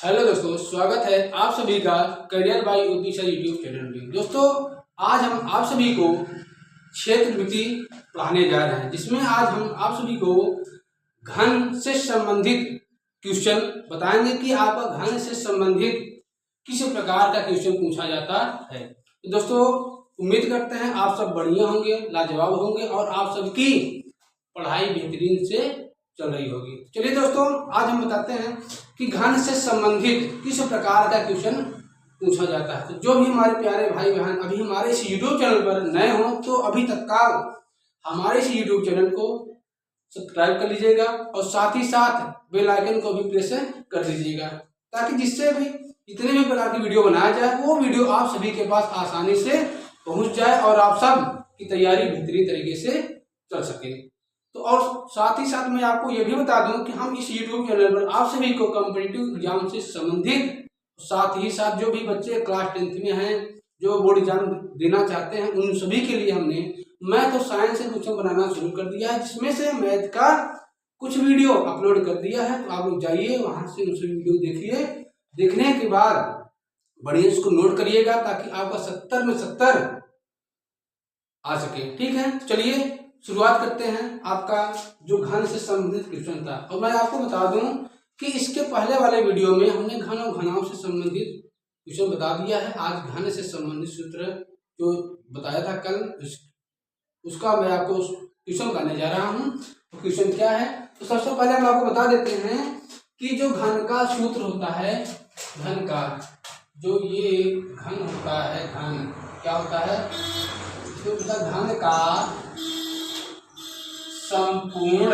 Hello दोस्तों, स्वागत है आप सभी का career bye UP sir YouTube channel में। दोस्तों, आज हम आप सभी को क्षेत्रमिति पढ़ाने जा रहे हैं, जिसमें आज हम आप सभी को घन से संबंधित क्वेश्चन बताएंगे कि आपका घन से संबंधित किस प्रकार का क्वेश्चन पूछा जाता है। तो दोस्तों, उम्मीद करते हैं आप सब बढ़िया होंगे, लाजवाब होंगे और आप सबकी पढ़ाई बेहतरीन से चल रही होगी। चलिए दोस्तों, आज हम बताते हैं कि घन से संबंधित किस प्रकार का क्वेश्चन पूछा जाता है। तो जो भी हमारे प्यारे भाई बहन अभी हमारे इस यूट्यूब चैनल पर नए हों तो अभी तत्काल हमारे इस यूट्यूब चैनल को सब्सक्राइब कर लीजिएगा और साथ ही साथ बेल आइकन को भी प्रेस कर दीजिएगा, ताकि जिससे भी जितने भी प्रकार की वीडियो बनाया जाए वो वीडियो आप सभी के पास आसानी से पहुंच जाए और आप सब की तैयारी बेहतरीन तरीके से चल सके। तो और साथ ही साथ मैं आपको यह भी बता दूं कि हम इस YouTube चैनल पर आप सभी को कॉम्पिटिटिव एग्जाम से संबंधित, साथ ही साथ जो भी बच्चे क्लास 10th में हैं, जो बोर्ड एग्जाम देना चाहते हैं, उन सभी के लिए हमने मैथ और साइंस से क्वेश्चन बनाना शुरू कर दिया है, जिसमें से मैथ का कुछ वीडियो अपलोड कर दिया है। तो आप लोग जाइए वहां से उस वीडियो देखिए, देखने के बाद बढ़िया इसको नोट करिएगा ताकि आपका 70 में 70 आ सके। ठीक है, चलिए शुरुआत करते हैं आपका जो घन से संबंधित क्वेश्चन था। और मैं आपको बता दूं कि इसके पहले वाले वीडियो में हमने घन और घनाओं से संबंधित क्वेश्चन बता दिया है। आज घन से संबंधित सूत्र जो बताया था कल, उसका मैं आपको क्वेश्चन बताने जा रहा हूं। तो क्वेश्चन क्या है, तो सबसे पहले हम आपको बता देते हैं कि जो घन का सूत्र होता है, घन का जो ये घन होता है, घन क्या होता है, तो घन का संपूर्ण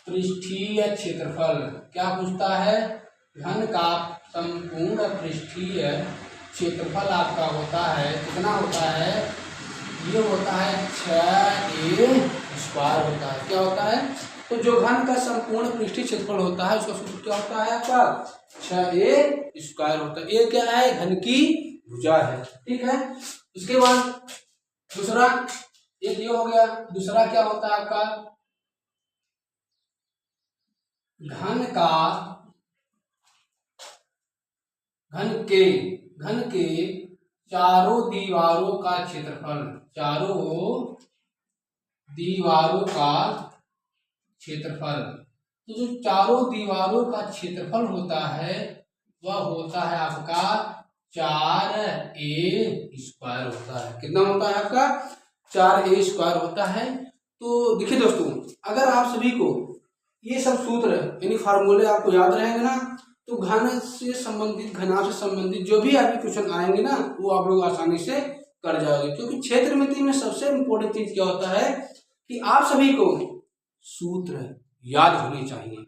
पृष्ठीय क्षेत्रफल क्या पूछता है। घन का संपूर्ण पृष्ठीय क्षेत्रफल आपका होता है, कितना होता है, ये होता है 6a² होता है। क्या होता है, तो जो घन का संपूर्ण पृष्ठीय क्षेत्रफल होता है उसका सूत्र क्या होता है आपका 6a² होता है। ये क्या है, घन की भुजा है। ठीक है, उसके बाद दूसरा एक ये हो गया। दूसरा क्या होता है आपका, घन के चारों दीवारों का क्षेत्रफल, चारों दीवारों का क्षेत्रफल। तो जो चारों दीवारों का क्षेत्रफल होता है वह होता है आपका 4a² होता है। कितना होता है आपका 4a² होता है। तो देखिए दोस्तों, अगर आप सभी को ये सब सूत्र यानी फार्मूले आपको याद रहेंगे ना, तो घन से संबंधित, घनाभ से संबंधित जो भी आपके क्वेश्चन आएंगे ना, वो आप लोग आसानी से कर जाओगे। क्योंकि क्षेत्रमिति में सबसे इम्पोर्टेंट चीज क्या होता है कि आप सभी को सूत्र याद होने चाहिए।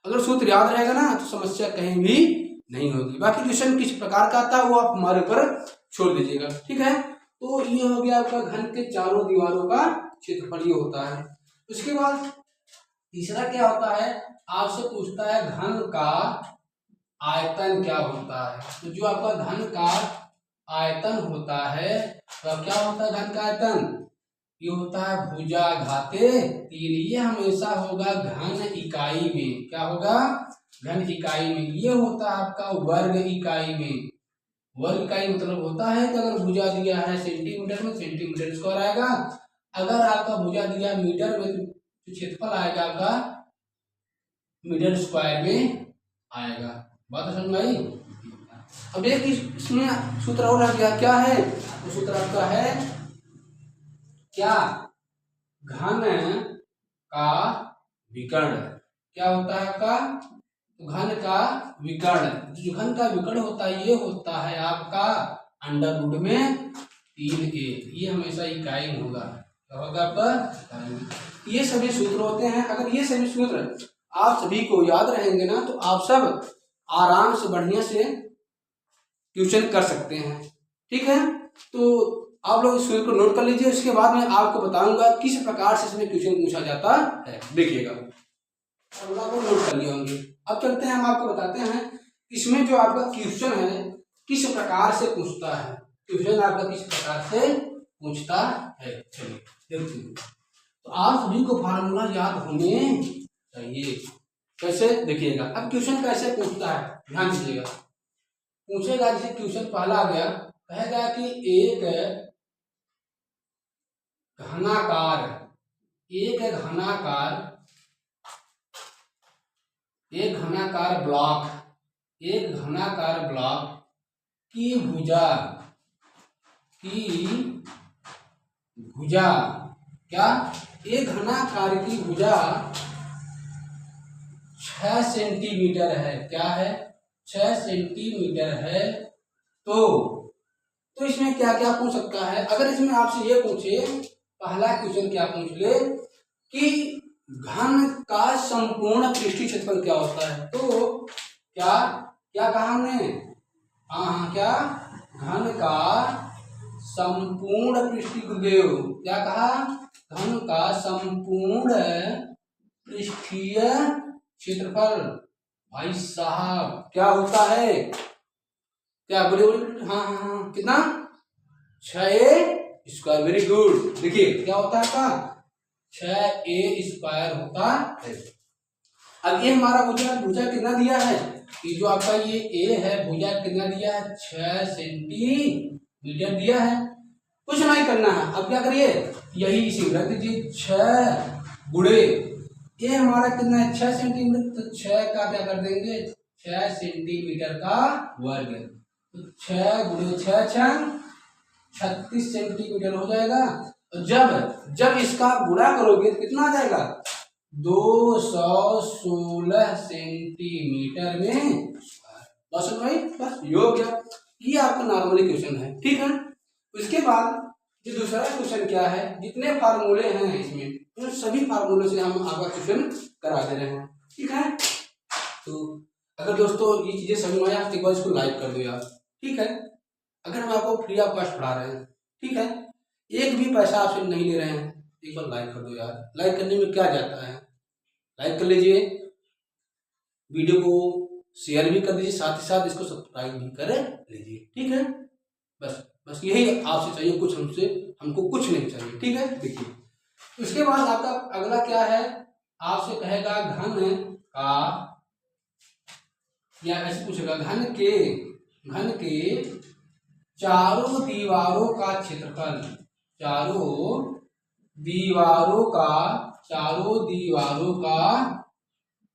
अगर सूत्र याद रहेगा ना तो समस्या कहीं भी नहीं होगी। बाकी क्वेश्चन किस प्रकार का आता है वो आप हमारे ऊपर छोड़ दीजिएगा। ठीक है, तो ये हो गया आपका घन के चारों दीवारों का क्षेत्रफल, ये होता है। उसके बाद तीसरा क्या होता है, आपसे पूछता है घन का आयतन क्या होता है। तो जो आपका घन का आयतन होता है, तो क्या होता है घन का आयतन, ये होता है भुजा घाते 3। ये हमेशा होगा घन इकाई में। क्या होगा, घन इकाई में। ये होता है आपका वर्ग इकाई में। वर्ग इकाई मतलब होता है कि अगर भुजा दिया है सेंटीमीटर में, सेंटीमीटर स्क्वायर आएगा। अगर आपका भुजा दिया मीटर में तो क्षेत्रफल आएगा आपका मीटर स्क्वायर में आएगा। बात समझ में आई। अब एक इसमें सूत्र और आ गया, क्या है, तो सूत्र आपका है क्या, घन का विकर्ण। क्या होता है आपका, घन का विकर्ण। जो घन का विकर्ण होता है ये होता है आपका √3a। ये हमेशा इकाई में होगा। क्या होगा आपका, ये सभी सूत्र होते हैं। अगर ये सभी सूत्र आप सभी को याद रहेंगे ना तो आप सब आराम से बढ़िया से क्वेश्चन कर सकते हैं। ठीक है, तो आप लोग इस सूत्र को नोट कर लीजिए। उसके बाद मैं आपको बताऊंगा किस प्रकार से इसमें क्वेश्चन पूछा जाता है। देखिएगा, को नोट कर लिए होंगे। अब चलते हैं, हम आपको बताते हैं इसमें जो आपका क्वेश्चन है किस प्रकार से पूछता है। क्वेश्चन आपका किस प्रकार से पूछता है, चलिए देखते हैं। तो आप सभी को फार्मूला याद होने चाहिए। कैसे देखिएगा। अब क्वेश्चन कैसे पूछता है ध्यान दीजिएगा। पूछेगा जैसे क्वेश्चन पहला आ गया, कहेगा कि एक घनाकार ब्लॉक की भुजा क्या, एक घनाकार की भुजा 6 सेंटीमीटर है। क्या है? 6 सेंटीमीटर है। तो इसमें क्या क्या पूछ सकता है? अगर इसमें आपसे ये पूछे, पहला क्वेश्चन क्या पूछ ले कि घन का संपूर्ण पृष्ठीय क्षेत्रफल क्या होता है, तो क्या क्या कहा हमने? हाँ, क्या घन का संपूर्ण पृष्ठीय, क्या कहा? घन का संपूर्ण पृष्ठीय क्षेत्रफल। भाई साहब क्या होता है? क्या बोले? हाँ, कितना? 6a²। Very good. देखिए क्या होता है आपका 6a² होता है। अब ये हमारा भुजा कितना दिया है? ये जो आपका ये a है, भुजा कितना दिया है? 6 सेंटीमीटर दिया है। कुछ नहीं करना है। अब क्या करिए, यही इसी रख दीजिए। 6 गुणे ये हमारा कितना है? 6 सेंटीमीटर। तो 6 का क्या कर देंगे? 6 सेंटीमीटर का वर्ग। तो 6 गुणे 6 36 सेंटीमीटर हो जाएगा। और जब इसका गुणा करोगे तो कितना आ जाएगा? 216 सेंटीमीटर में। बस भाई, बस ये हो गया। ये आपका नॉर्मली क्वेश्चन है, ठीक है। उसके बाद जो दूसरा क्वेश्चन क्या है, जितने फार्मूले हैं इसमें, उन सभी फार्मूले से हम आपका क्वेश्चन करा दे रहे हैं, ठीक है। तो अगर दोस्तों ये चीजें समझ में आया तो एक बार इसको लाइक कर दो यार, ठीक है। अगर हम आपको फ्री ऑफ कॉस्ट पढ़ा रहे हैं, ठीक है, एक भी पैसा आपसे नहीं ले रहे हैं, एक बार लाइक कर दो यार। लाइक करने में क्या जाता है, लाइक कर लीजिए, वीडियो को शेयर भी कर दीजिए, साथ ही साथ इसको सब्सक्राइब भी कर लीजिए, ठीक है। बस यही आपसे चाहिए, कुछ हमको कुछ नहीं चाहिए, ठीक है। देखिए उसके बाद आपका अगला क्या है, आपसे कहेगा घन का, या ऐसे पूछेगा घन के चारों दीवारों का क्षेत्रफल, चारों दीवारों का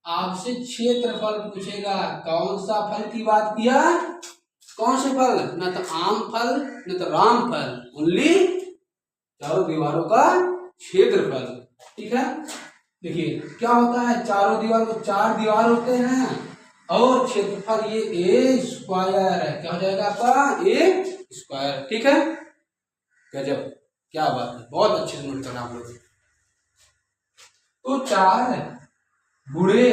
आपसे क्षेत्रफल पूछेगा। कौन सा फल की बात किया? कौन से फल? न तो आम फल न तो राम फल, ओनली चारों दीवारों का क्षेत्रफल, ठीक है। देखिए क्या होता है, चारों दीवार को 4 दीवार होते हैं और क्षेत्रफल ये a² है। क्या हो जाएगा आपका? a², ठीक है। गजब, क्या बात है, बहुत अच्छे से नोट करना आप लोग। तो 4 गुणे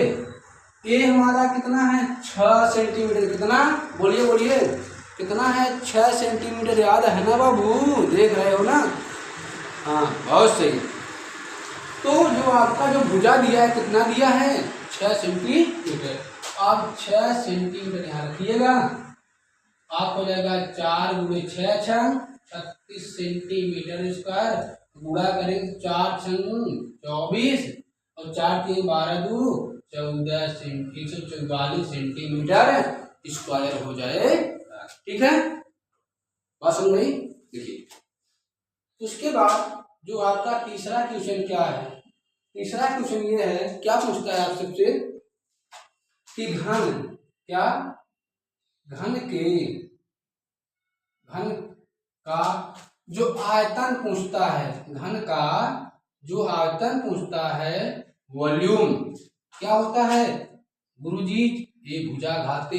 ए हमारा कितना है? 6 सेंटीमीटर। कितना? बोलिए कितना है? 6 सेंटीमीटर। याद है ना बाबू? देख रहे हो ना? हाँ, बहुत सही। तो जो आपका जो भुजा दिया है, कितना दिया है? 6 सेंटीमीटर। आप 6 सेंटीमीटर यहाँ रखिएगा, आप हो जाएगा 4 गुणे 6 36 सेंटीमीटर स्क्वायर। गुणा करेंगे 4 × 24 और 4 × 12 = 144 सेंटीमीटर स्क्वायर हो जाए, ठीक है। बात समझ में आई? देखिए उसके बाद जो आपका तीसरा क्वेश्चन क्या है, तीसरा क्वेश्चन ये है, क्या पूछता है आप सबसे कि घन का जो आयतन पूछता है, घन का जो आयतन पूछता है, वॉल्यूम क्या होता है गुरुजी? ये भुजा घाते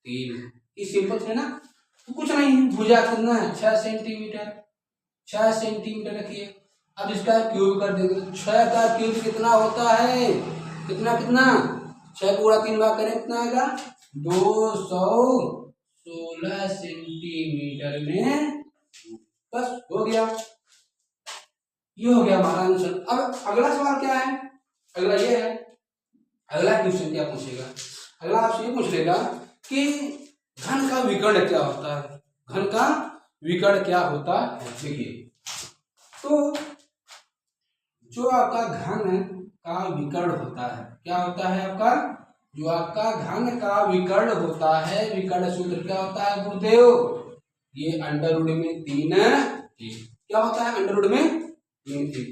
3। इस सिंपल है ना, तो कुछ नहीं, भुजा कितना है? 6 सेंटीमीटर। 6 सेंटीमीटर रखिए। अब इसका क्यूब कर देंगे, 6 का क्यूब कितना होता है? कितना 6 को 3 बार करें, कितना आएगा? 216 सेंटीमीटर में। बस हो गया, ये हो गया हमारा आंसर। अब अगला सवाल क्या है? अगला ये है, अगला क्वेश्चन क्या पूछेगा? अगला आपसे ये पूछ लेगा कि घन का विकर्ण क्या होता है? घन का विकर्ण क्या होता है? देखिए तो जो आपका घन का विकर्ण होता है। क्या होता है आपका, जो आपका घन का विकर्ण होता है, विकर्ण सूत्र क्या होता है गुरुदेव, ये अंडर रूट में 3a। क्या होता है अंडर रूट में 3a।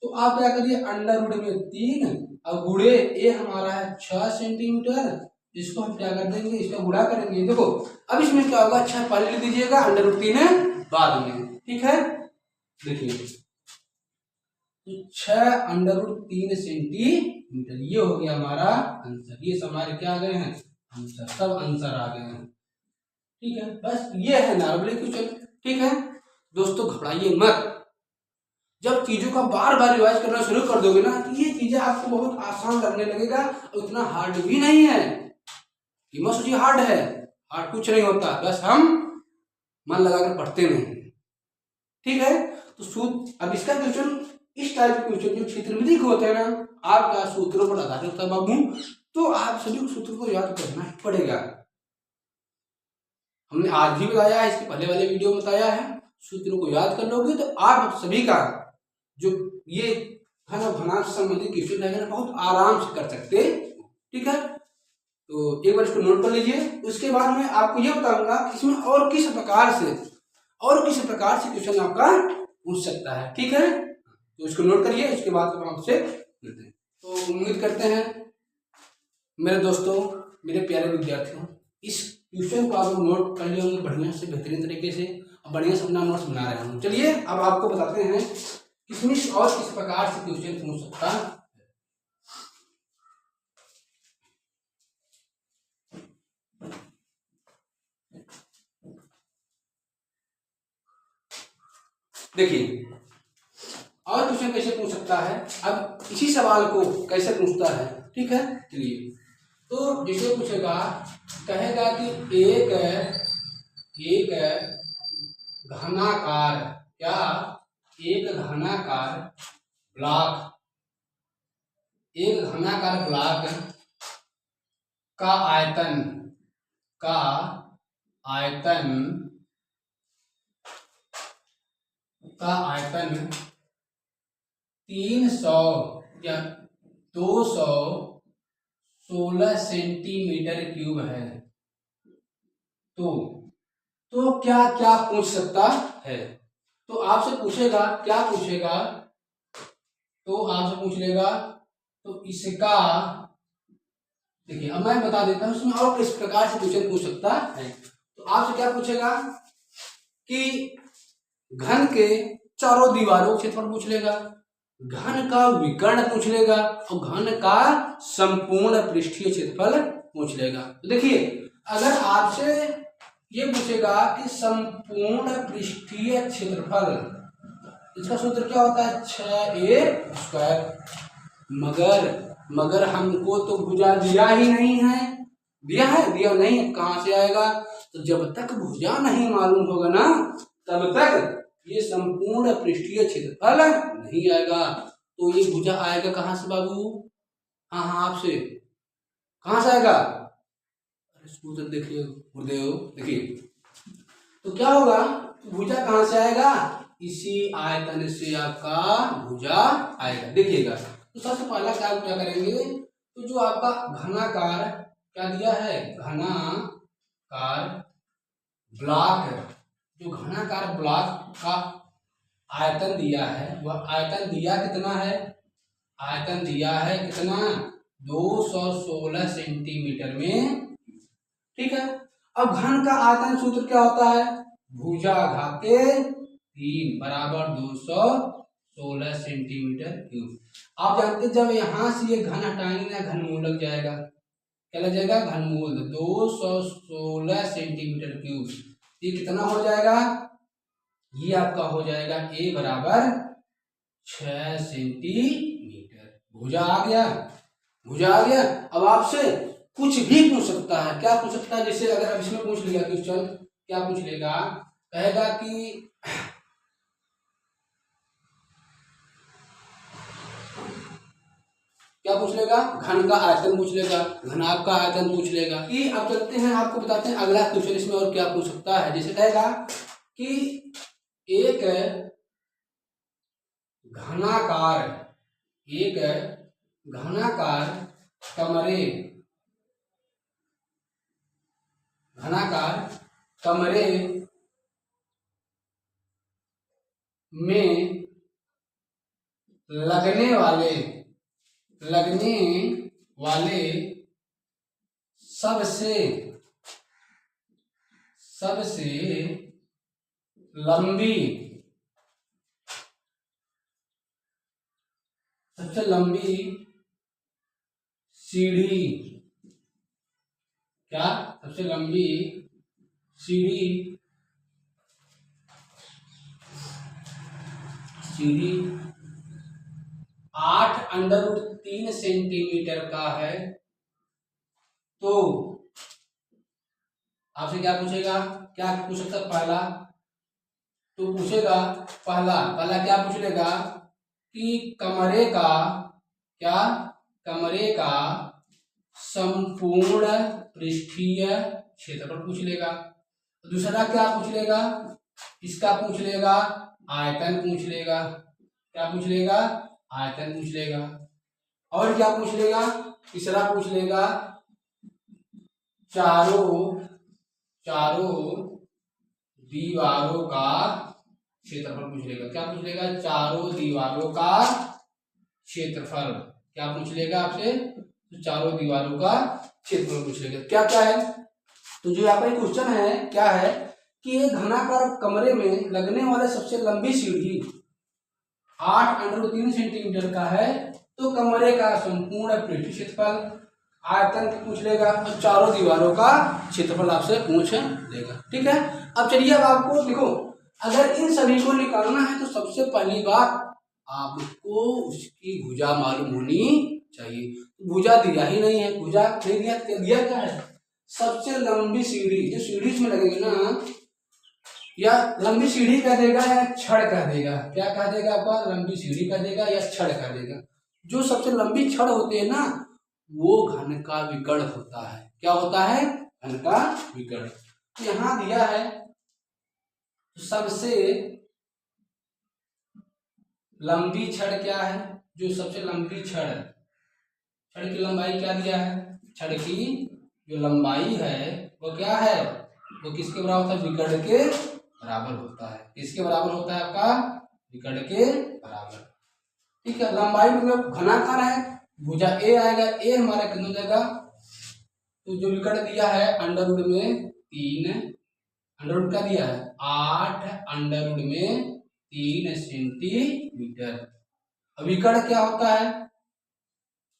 तो आप क्या करिए, अंडर रूट में 3 और गुणे ए हमारा है 6 सेंटीमीटर, इसको हम क्या कर देंगे, इसका गुणा करेंगे। देखो अब इसमें क्या होगा, 6 पहले लिख दीजिएगा, अंडर रूट 3 बाद में, ठीक है। देखिए 6 अंडर रूट 3 सेंटीमीटर, ये हो गया हमारा आंसर। ये सब हमारे क्या आ गए हैं आंसर, सब आंसर आ गए हैं, ठीक है। बस ये है नॉर्मली क्वेश्चन, ठीक है दोस्तों। घबराइए मत, जब चीजों का बार बार रिवाइज करना शुरू कर दोगे ना, तो ये चीजें आपको बहुत आसान लगने लगेगा और उतना हार्ड भी नहीं है। ये मत सोचिए हार्ड है, हार्ड कुछ नहीं होता, बस हम मन लगाकर पढ़ते नहीं, ठीक है। तो सूत्र, अब इसका क्वेश्चन इस टाइप के क्वेश्चन जो क्षेत्रमिति के होते हैं ना, आपका सूत्रों पर आधारित होता है बाबू, तो आप सभी को सूत्र को याद करना ही पड़ेगा। हमने आज भी बताया है, इसके पहले वाले वीडियो में बताया है, सूत्रों को याद कर लोगे तो आप सभी का जो ये घन और घनांक से संबंधित क्वेश्चन रहेगा ना, बहुत आराम से कर सकते, ठीक है। तो एक बार इसको नोट कर लीजिए। उसके बाद मैं आपको ये बताऊंगा कि इसमें और किस प्रकार से क्वेश्चन आपका पूछ सकता है, ठीक है। तो इसको नोट करिए, इसके बाद हम आपसे मिलते हैं। तो उम्मीद करते हैं मेरे दोस्तों, मेरे प्यारे विद्यार्थियों, इस क्वेश्चन को आप नोट कर लिए होंगे बढ़िया से, बेहतरीन तरीके से, और बढ़िया से अपना नोट्स बना रहे होंगे। चलिए अब आपको बताते हैं किसमें और किस प्रकार से क्वेश्चन पूछ सकता है। देखिए और क्वेश्चन कैसे पूछ सकता है, अब इसी सवाल को कैसे पूछता है, ठीक है। चलिए तो जैसे पूछेगा, कहेगा कि एक घनाकार, क्या, एक घनाकार ब्लॉक का आयतन 300 या 216 सेंटीमीटर क्यूब है। तो क्या क्या पूछ सकता है, तो आपसे पूछेगा, क्या पूछेगा, तो आपसे पूछ लेगा, तो इसका, देखिए अब मैं बता देता हूं इसमें और किस प्रकार से क्वेश्चन पूछ सकता है। तो आपसे क्या पूछेगा कि घन के चारों दीवारों का क्षेत्रफल पूछ लेगा, घन का विकर्ण पूछ लेगा, और घन का संपूर्ण पृष्ठीय क्षेत्रफल पूछ लेगा। तो देखिए अगर आपसे ये पूछेगा कि संपूर्ण पृष्ठीय क्षेत्रफल, इसका सूत्र क्या होता है 6a²। मगर हमको तो भुजा दिया ही नहीं है, दिया नहीं, कहां से आएगा। तो जब तक भुजा नहीं मालूम होगा ना, तब तक ये संपूर्ण पृष्ठीय क्षेत्रफल नहीं आएगा। तो ये भुजा आएगा कहां से बाबू, हाँ आपसे कहां से आएगा, सूत्र देखिए गुरुदेव, देखिए तो क्या होगा, भुजा कहां से आएगा, इसी आयतन से आपका भुजा आएगा। देखिएगा तो सबसे पहला काम क्या करेंगे, तो जो आपका घनाकार क्या दिया है, घनाकार ब्लॉक, जो घनाकार ब्लॉक का आयतन दिया है, वह आयतन दिया कितना है, आयतन दिया है कितना 216 सेंटीमीटर में, ठीक है। अब घन का आयतन सूत्र क्या होता है, भुजा घाते 3 बराबर 216 सेंटीमीटर क्यूब। आप जानते हैं जब यहां से ये घन हटाएंगे ना, घनमूल लग जाएगा, क्या लग जाएगा, घनमूल 216 सेंटीमीटर क्यूब। ये कितना हो जाएगा, ये आपका हो जाएगा a बराबर 6 सेंटीमीटर। भुजा आ गया। अब आपसे कुछ भी पूछ सकता है, क्या पूछ सकता है, जैसे अगर अब इसमें पूछ लिया क्वेश्चन, क्या पूछ लेगा, कहेगा कि क्या पूछ लेगा, घन का आयतन पूछ लेगा, घनाभ का आयतन पूछ लेगा। कि अब चलते हैं, आपको बताते हैं अगला क्वेश्चन इसमें और क्या पूछ सकता है। जैसे कहेगा कि एक घनाकार घनाकार कमरे, घनाकार कमरे में लगने वाले सबसे लंबी सीढ़ी, क्या सबसे लंबी सीढ़ी 8√3 सेंटीमीटर का है, तो आपसे क्या पूछेगा, क्या पूछ सकता है? पहला तो पूछेगा, पहला क्या पूछ लेगा कि कमरे का संपूर्ण पृष्ठीय क्षेत्रफल पूछ लेगा। दूसरा क्या पूछ लेगा? इसका पूछ लेगा आयतन पूछ लेगा। क्या पूछ लेगा? आयतन पूछ लेगा। और क्या पूछ लेगा? तीसरा पूछ लेगा चारों दीवारों का क्षेत्रफल पूछ लेगा। क्या पूछ लेगा? चारों दीवारों का क्षेत्रफल। क्या पूछ लेगा आपसे? तो चारों दीवारों का क्षेत्रफल पूछ लेगा। क्या क्या है? तो जो यहाँ पर क्वेश्चन है क्या है कि एक घनाकार कमरे में लगने वाले सबसे लंबी सीढ़ी 8√3 सेंटीमीटर का है, तो कमरे का संपूर्ण पृष्ठीय क्षेत्रफल, आयतन पूछ लेगा और चारों दीवारों का क्षेत्रफल आपसे पूछ लेगा। ठीक है। अब चलिए, अब आपको देखो, अगर इन सभी को निकालना है तो सबसे पहली बात आपको उसकी भुजा मालूम होनी चाहिए। भुजा दिया ही नहीं है, भुजा नहीं दिया, दिया क्या है? सबसे लंबी सीढ़ी, जो सीढ़ी में लगेगी ना, या लंबी सीढ़ी कह देगा या छड़ कह देगा। क्या कह देगा आपका? लंबी सीढ़ी कह देगा या छड़ कह देगा। जो सबसे लंबी छड़ होते हैं ना, वो घन का विकर्ण होता है। क्या होता है? घन का विकर्ण। यहां दिया है सबसे लंबी छड़ क्या है? जो सबसे लंबी छड़ की लंबाई क्या दिया है? छड़ की जो लंबाई है वो क्या है? वो किसके बराबर होता है? विकर्ण के बराबर होता है। किसके बराबर होता है आपका? विकर्ण के बराबर। ठीक है। लंबाई में घनाकार है, भुजा ए आएगा। ए हमारा कितना हो जाएगा? तो जो विकर्ण दिया है अंडरवुड में 3, अंडरवुड का दिया है 8 अंडरवुड में 3 सेंटीमीटर। विकर्ण क्या होता है?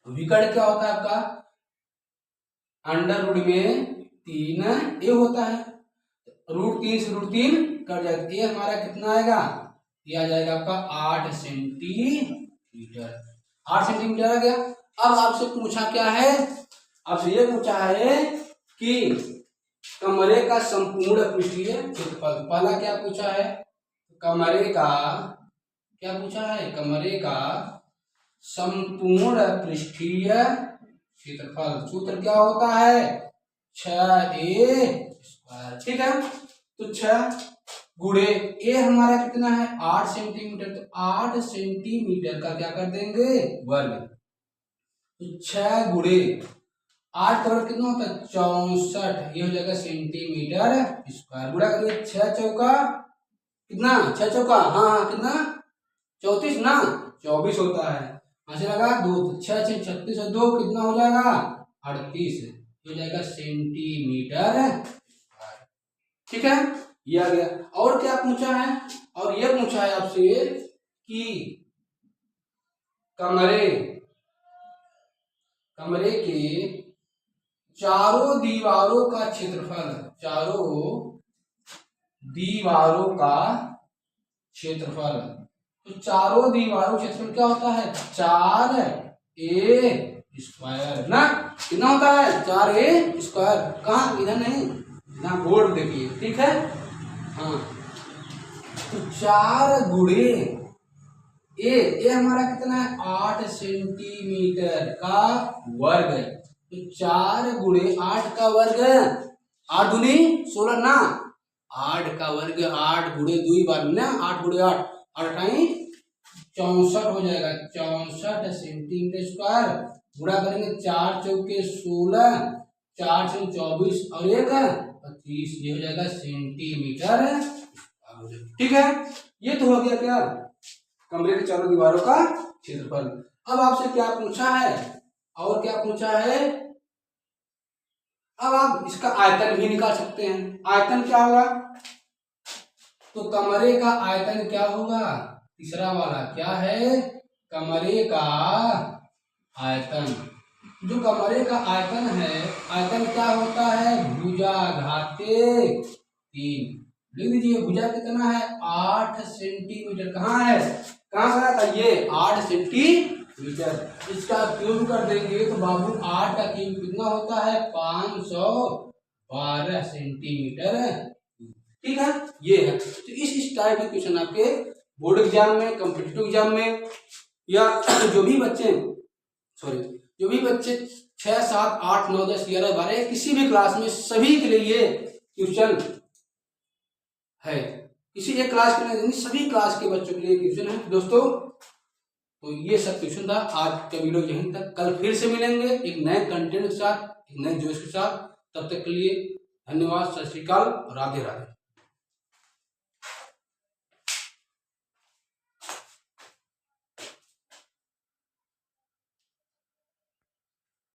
विकर्ण क्या होता है आपका? अंडरवुड में 3 ए होता है, √3 से √3 कट जाएगा। ये हमारा कितना आएगा? ये आ जाएगा आपका 8 सेंटीमीटर। 8 सेंटीमीटर आ गया। अब आपसे पूछा क्या है? आपसे ये पूछा है कि कमरे का संपूर्ण पृष्ठीय क्षेत्रफल। पहला क्या पूछा है? कमरे का क्या पूछा है? कमरे का संपूर्ण पृष्ठीय क्षेत्रफल। सूत्र क्या होता है? 6a²। ठीक है। तो 6 गुणे ए हमारा कितना है? 8 सेंटीमीटर। तो 8 सेंटीमीटर का क्या कर देंगे? वर्ग। तो 6 गुणे 8 का वर्ग कितना होता है? 64। ये हो जाएगा सेंटीमीटर²। गुणा करिए 6 चौका कितना? 6 चौका हाँ कितना? 34 ना, 24 होता है। ऐसे लगा 2, 6 6 36 और 2 कितना हो जाएगा? 38 हो जाएगा सेंटीमीटर²। ठीक है, ये आ गया। और क्या पूछा है? और ये पूछा है आपसे कि कमरे के चारों दीवारों का क्षेत्रफल, चारों दीवारों का क्षेत्रफल। तो चारों दीवारों का क्षेत्रफल क्या होता है? 4a² ना, कितना होता है? 4a²। कहाँ? इधर नहीं, यहाँ बोर्ड देखिए। ठीक है, हाँ। तो 4 गुणे ए हमारा कितना है? 8 सेंटीमीटर का वर्ग। तो 4 गुणे 8 का वर्ग, 8 दूनी 16 ना, 8 का वर्ग 8 गुणे 2 बार ना, 8 गुणे 8 8 अठाई 64 हो जाएगा, 64 सेंटीमीटर स्क्वायर। गुणा करेंगे 4 चौके 16, 4 चौके 24 और 1 25, ये हो जाएगा सेंटीमीटर। ठीक है, ये तो हो गया क्या कमरे की चारों दीवारों का क्षेत्रफल। अब आपसे क्या पूछा है, और क्या पूछा है, अब आप इसका आयतन भी निकाल सकते हैं। आयतन क्या होगा, तो कमरे का आयतन क्या होगा, तीसरा वाला क्या है, कमरे का आयतन। जो कमरे का आयतन है, आयतन क्या होता है, भुजा घाते 3। लिख दीजिए, भुजा कितना है, 8 सेंटीमीटर। कहाँ है, कहाँ गया था ये, 8 सेंटीमीटर। इसका क्यूब कर देंगे तो बाबू 8 का क्यूब कितना होता है, 512 सेंटीमीटर। ठीक है, ये है। तो इस टाइप के क्वेश्चन आपके बोर्ड एग्जाम में, कॉम्पिटिटिव एग्जाम में, या जो भी बच्चे 6, 7, 8, 9, 10, 11, 12 किसी भी क्लास में, सभी के लिए ये क्वेश्चन है। किसी एक क्लास के लिए, सभी क्लास के बच्चों के लिए क्वेश्चन है दोस्तों। तो ये सब क्वेश्चन था, आज का वीडियो यहीं तक। कल फिर से मिलेंगे एक नए कंटेंट के साथ, एक नए जोश के साथ। तब तक के लिए धन्यवाद, सत श्री अकाल, राधे राधे।